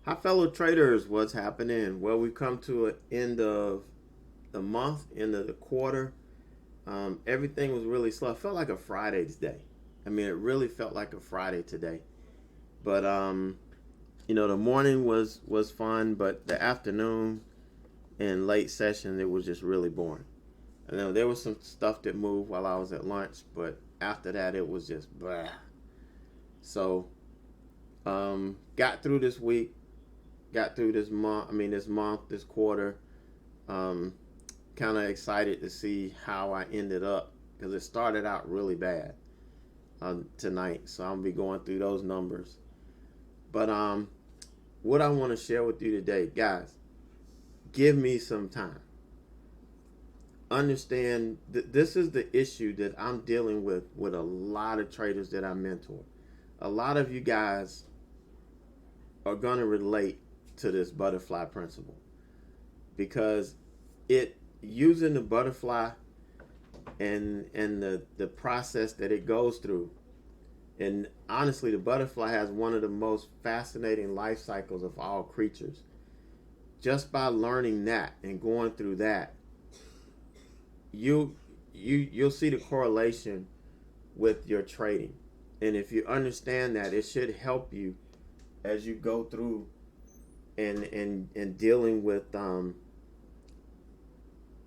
Hi, fellow traders. What's happening? Well, we've come to an end of the month, end of the quarter. Everything was really slow. It felt like a Friday today. I mean, it really felt like a Friday today. But the morning was fun, but the afternoon and late session it was just really boring. I know there was some stuff that moved while I was at lunch, but after that it was just blah. So got through this week, got through this month. This quarter. Um, Kind of excited to see how I ended up because it started out really bad tonight. So I'm gonna be going through those numbers. But what I want to share with you today, guys, give me some time. Understand that this is the issue that I'm dealing with a lot of traders that I mentor. A lot of you guys are gonna relate to this butterfly principle because it using the butterfly and the process that it goes through. And honestly, the butterfly has one of the most fascinating life cycles of all creatures. Just by learning that and going through that, you'll see the correlation with your trading. And if you understand that, it should help you as you go through and dealing with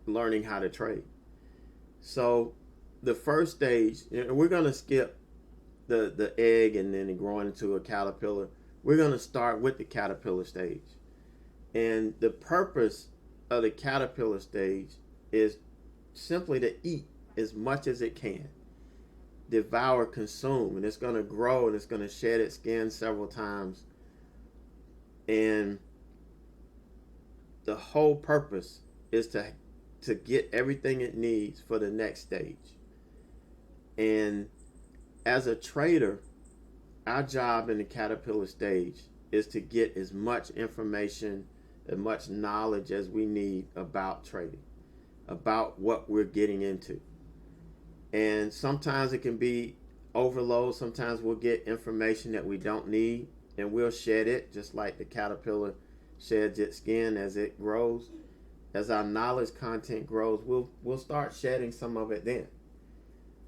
learning how to trade. So the first stage, and we're gonna skip the egg and then growing into a caterpillar. We're gonna start with the caterpillar stage. And the purpose of the caterpillar stage is simply to eat as much as it can. Devour, consume, and it's gonna grow and it's gonna shed its skin several times. And the whole purpose is to get everything it needs for the next stage. And as a trader, our job in the caterpillar stage is to get as much information, as much knowledge as we need about trading, about what we're getting into. And sometimes it can be overload. Sometimes we'll get information that we don't need and we'll shed it just like the caterpillar sheds its skin as it grows. As our knowledge content grows, we'll start shedding some of it then.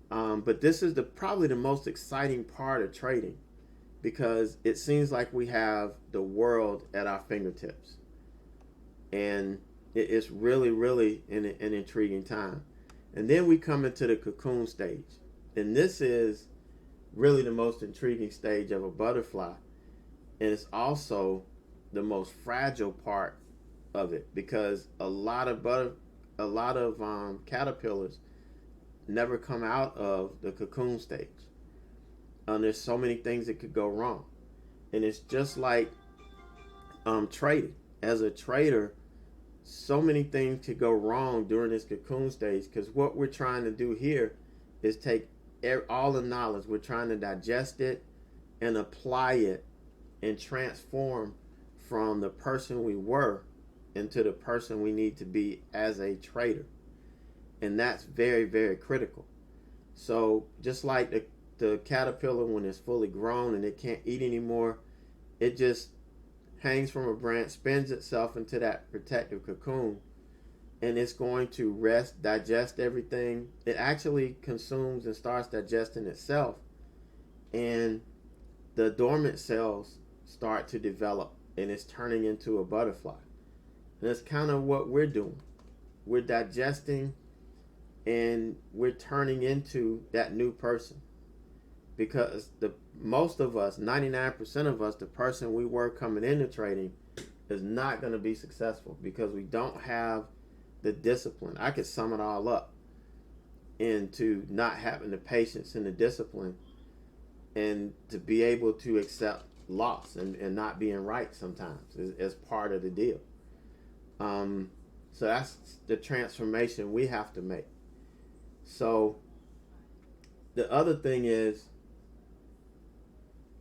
But this is probably the most exciting part of trading because it seems like we have the world at our fingertips, and it's really, really an intriguing time. And then we come into the cocoon stage, and this is really the most intriguing stage of a butterfly, and it's also the most fragile part of it because a lot of caterpillars never come out of the cocoon stage. There's so many things that could go wrong, and it's just like trading. As a trader, so many things could go wrong during this cocoon stage because what we're trying to do here is take all the knowledge, we're trying to digest it and apply it and transform from the person we were into the person we need to be as a trader. And that's very, very critical. So just like the caterpillar, when it's fully grown and it can't eat anymore, it just hangs from a branch, spins itself into that protective cocoon, and it's going to rest, digest everything. It actually consumes and starts digesting itself, and the dormant cells start to develop, and it's turning into a butterfly. And that's kind of what we're doing. We're digesting and we're turning into that new person. Because most of us, 99% of us, the person we were coming into trading is not going to be successful because we don't have the discipline. I could sum it all up into not having the patience and the discipline and to be able to accept loss and not being right sometimes is part of the deal. So that's the transformation we have to make. So the other thing is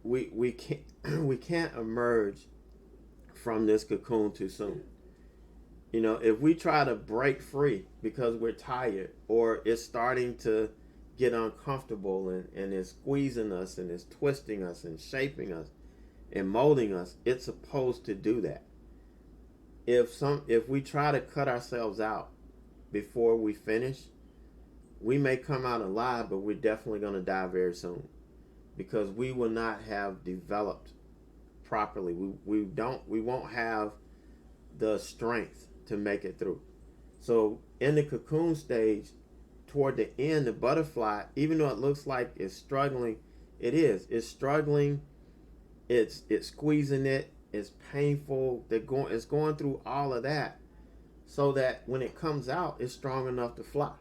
we can't we can't emerge from this cocoon too soon. If we try to break free because we're tired or it's starting to get uncomfortable and it's squeezing us and it's twisting us and shaping us, and molding us, it's supposed to do that. If we try to cut ourselves out before we finish, we may come out alive, but we're definitely going to die very soon, because we will not have developed properly. We won't have the strength to make it through. So in the cocoon stage, toward the end, the butterfly, even though it looks like it's struggling, it's struggling. It's squeezing it. It's painful. It's going through all of that, so that when it comes out, it's strong enough to fly.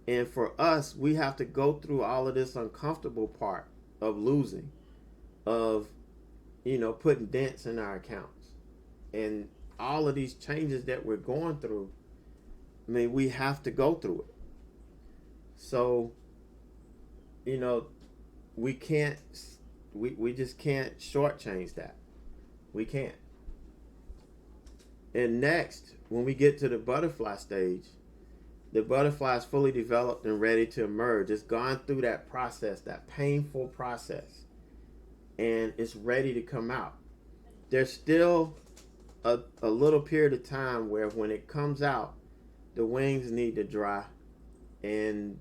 And for us, we have to go through all of this uncomfortable part of losing, of putting dents in our accounts, and all of these changes that we're going through. I mean, we have to go through it. So, we can't. We just can't shortchange that. We can't. And next, when we get to the butterfly stage, the butterfly is fully developed and ready to emerge. It's gone through that process, that painful process, and it's ready to come out. There's still a little period of time where when it comes out, the wings need to dry and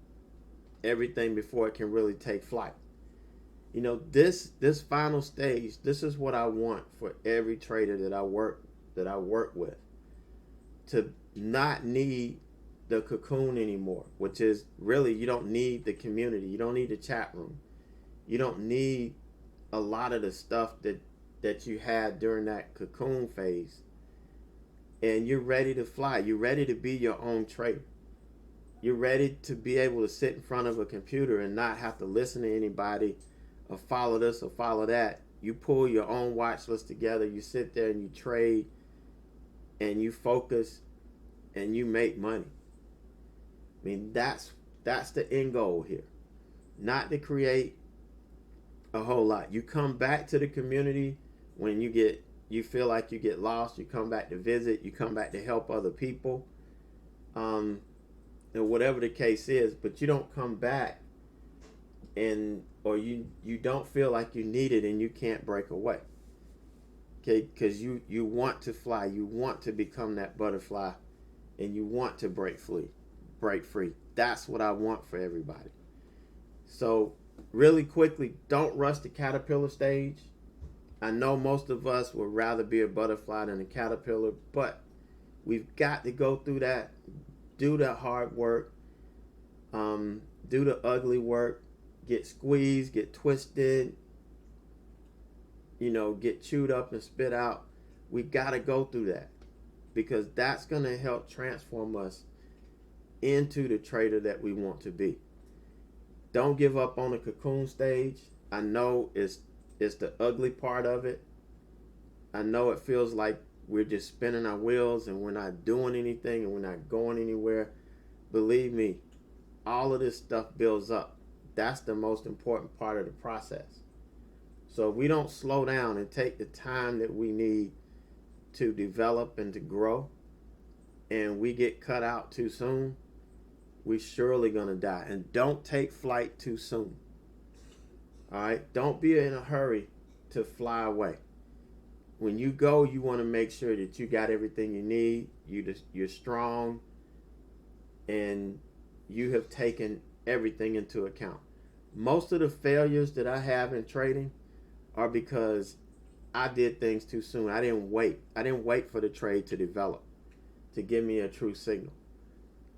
everything before it can really take flight. This final stage, this is what I want for every trader that I work with, to not need the cocoon anymore, which is really, you don't need the community, you don't need the chat room, you don't need a lot of the stuff that you had during that cocoon phase, and you're ready to fly. You're ready to be your own trader. You're ready to be able to sit in front of a computer and not have to listen to anybody or follow this or follow that. You pull your own watch list together, you sit there and you trade and you focus and you make money. I mean, that's the end goal here. Not to create a whole lot. You come back to the community when you feel like you get lost. You come back to visit. You come back to help other people, and whatever the case is. But you don't come back or you don't feel like you need it and you can't break away. Okay, because you want to fly. You want to become that butterfly, and you want to break free. That's what I want for everybody. So really quickly, don't rush the caterpillar stage. I know most of us would rather be a butterfly than a caterpillar, but we've got to go through that, do the hard work, do the ugly work, get squeezed, get twisted, get chewed up and spit out. We got to go through that, because that's going to help transform us into the trader that we want to be. Don't give up on the cocoon stage. I know it's the ugly part of it. I know it feels like we're just spinning our wheels and we're not doing anything and we're not going anywhere. Believe me, all of this stuff builds up. That's the most important part of the process. So if we don't slow down and take the time that we need to develop and to grow, and we get cut out too soon, we're surely going to die. And don't take flight too soon. All right? Don't be in a hurry to fly away. When you go, you want to make sure that you got everything you need. You're strong, and you have taken everything into account. Most of the failures that I have in trading are because I did things too soon. I didn't wait. I didn't wait for the trade to develop, to give me a true signal.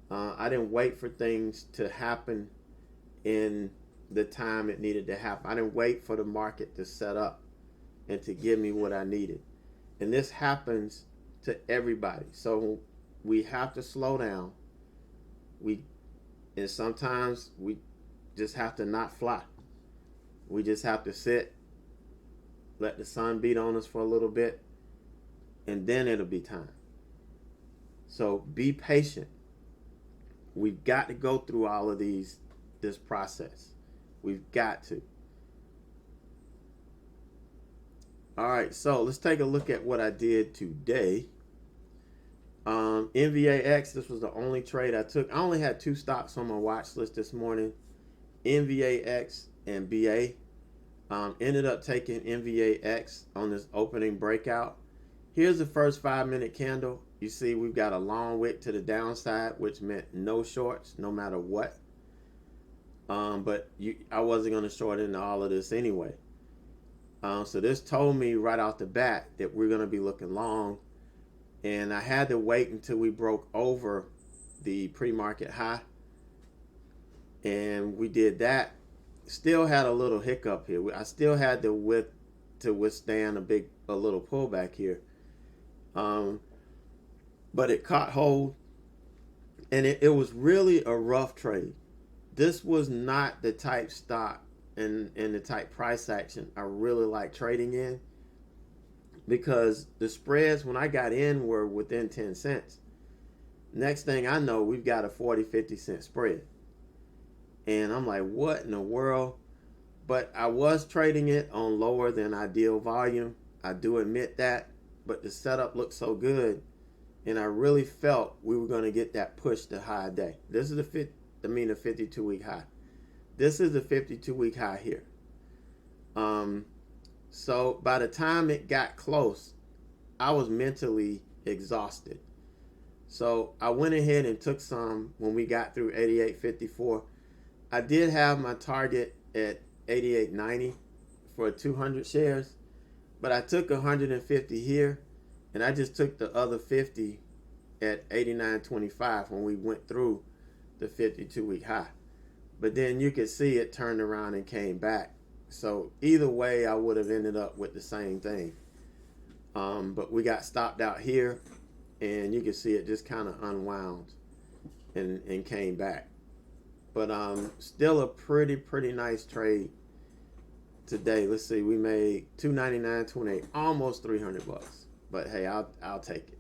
I didn't wait for things to happen in the time it needed to happen. I didn't wait for the market to set up and to give me what I needed. And this happens to everybody. So we have to slow down. And sometimes we just have to not fly. We just have to sit, let the sun beat on us for a little bit, and then it'll be time. So be patient. We've got to go through all of this process. We've got to. All right, so let's take a look at what I did today. NVAX, this was the only trade I took. I only had 2 stocks on my watch list this morning, NVAX and BA. Ended up taking NVAX on this opening breakout. Here's the first 5-minute candle. You see we've got a long wick to the downside, which meant no shorts no matter what. But I wasn't going to short into all of this anyway. So this told me right off the bat that we're going to be looking long. And I had to wait until we broke over the pre-market high. And we did that. Still had a little hiccup here. I still had the width to withstand a little pullback here. But it caught hold. And it was really a rough trade. This was not the type stock and the type price action I really like trading in, because the spreads when I got in were within 10 cents. Next thing I know, we've got a 40-50 cent spread. And I'm like, what in the world? But I was trading it on lower than ideal volume. I do admit that. But the setup looked so good. And I really felt we were going to get that push to high day. This is the 52-week high. This is the 52-week high here. So by the time it got close, I was mentally exhausted. So I went ahead and took some when we got through 88.54. I did have my target at 88.90 for 200 shares, but I took 150 here, and I just took the other 50 at 89.25 when we went through the 52-week high. But then you could see it turned around and came back. So either way, I would have ended up with the same thing. But we got stopped out here, and you can see it just kind of unwound and came back. But still a pretty nice trade today. Let's see, we made $299.28, almost $300. But hey, I'll take it.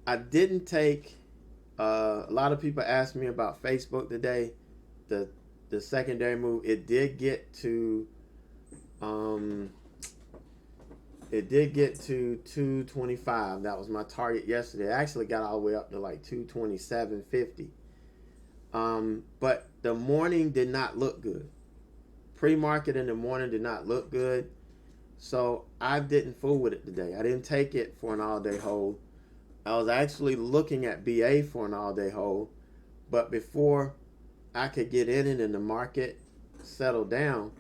I didn't take. A lot of people asked me about Facebook today. The secondary move, it did get to 225. That was my target yesterday. I actually got all the way up to like 227.50. But the morning did not look good. Pre-market in the morning did not look good. So I didn't fool with it today. I didn't take it for an all-day hold. I was actually looking at BA for an all-day hold. But before I could get in it and the market settled down,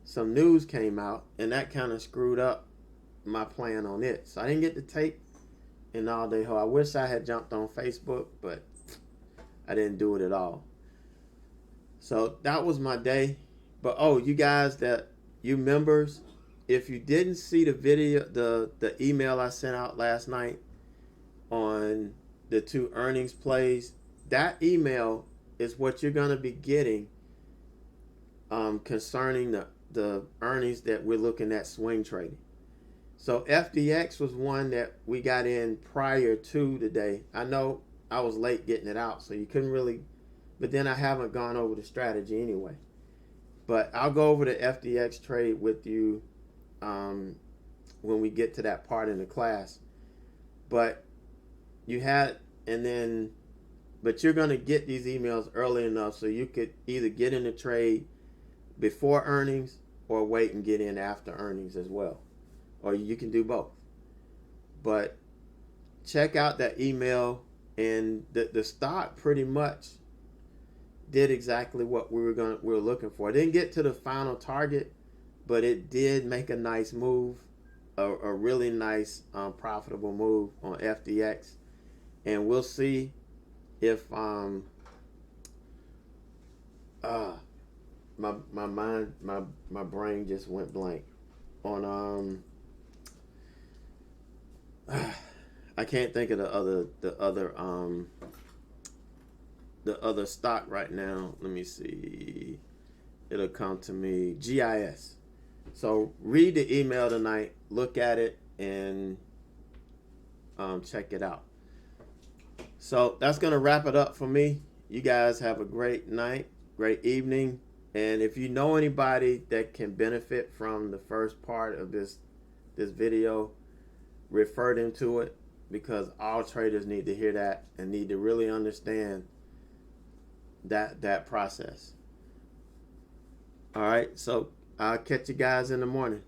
some news came out, and that kind of screwed up my plan on it. So I didn't get to take an all-day hold. I wish I had jumped on Facebook, but I didn't do it at all. So that was my day. But you guys, you members, if you didn't see the video, the email I sent out last night on the 2 earnings plays, that email is what you're going to be getting concerning the earnings that we're looking at swing trading. So FDX was one that we got in prior to today. I know I was late getting it out, so you couldn't really, but then I haven't gone over the strategy anyway. But I'll go over the FDX trade with you when we get to that part in the class. But but you're going to get these emails early enough so you could either get in the trade before earnings or wait and get in after earnings as well. Or you can do both. But check out that email, and the stock pretty much did exactly what we were looking for. It didn't get to the final target, but it did make a nice move, a really nice profitable move on FDX. And we'll see if my brain just went blank on I can't think of the other stock right now. Let me see. It'll come to me. GIS. So read the email tonight, look at it, and check it out. So that's going to wrap it up for me. You guys have a great night, great evening. And if you know anybody that can benefit from the first part of this video, refer them to it, because all traders need to hear that and need to really understand that process. All right. So I'll catch you guys in the morning.